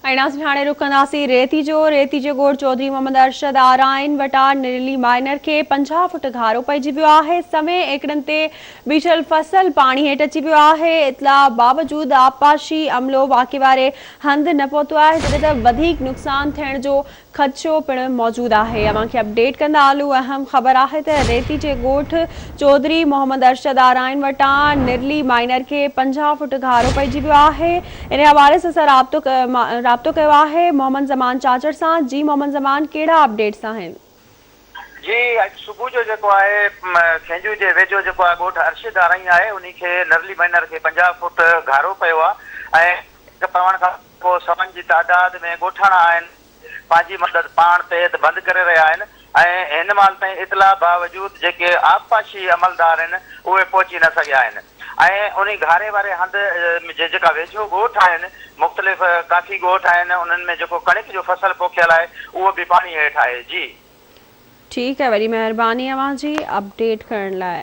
हाणे रुख कंदासीं रेती जो ॻोठ चौधरी मोहम्मद अरशद आराइन वटां निरली माइनर खे 50 फुट घारो पइजी वियो आहे। समय एकड़नि ते बीठल फसल पाणी हेठि अची वियो आहे। इतला बावजूद आबपाशी अमलो वाक़े वारे हंधि न पहुतो आहे, जॾहिं त वधीक नुक़सान थियण जो ख़दशो पिणु मौजूदु आहे। अव्हांखे अपडेट कंदा हलूं। अहम ख़बर आहे त रेती जे ॻोठ चौधरी मोहम्मद अरशद आराइन वटां निरली माइनर खे 50 फुट घारो पइजी वियो आहे। इन हवाले सां राब्तो कयो आहे मोहम्मद ज़मान चाचर सां। जी मोहम्मद ज़मान, कहिड़ा अपडेट्स आहिनि? जी, अॼु सुबुह जो जेको आहे खेंजू जे वेझो जेको आहे ॻोठ अरशद आराई आहे, उन खे नरली माइनर खे 50 फुट घारो पियो आहे ऐं पवण खां पोइ सभनि जी तादाद में ॻोठाणा आहिनि पंहिंजी मदद पाण ते बंदि करे रहिया आहिनि ऐं हिन महिल ताईं इतला बावजूद जेके आबपाशी अमलदार आहिनि उहे पहुची न सघिया आहिनि ऐं उन घारे वारे हंधि जेका वेझो ॻोठ आहिनि, मुख़्तलिफ़ काफ़ी ॻोठ आहिनि, उन्हनि में जेको कणिक जो फसल पोखियल आहे उहो बि पाणी हेठि आहे। जी ठीक है, वरी मेहरबानी अव्हांजी अपडेट करण लाइ।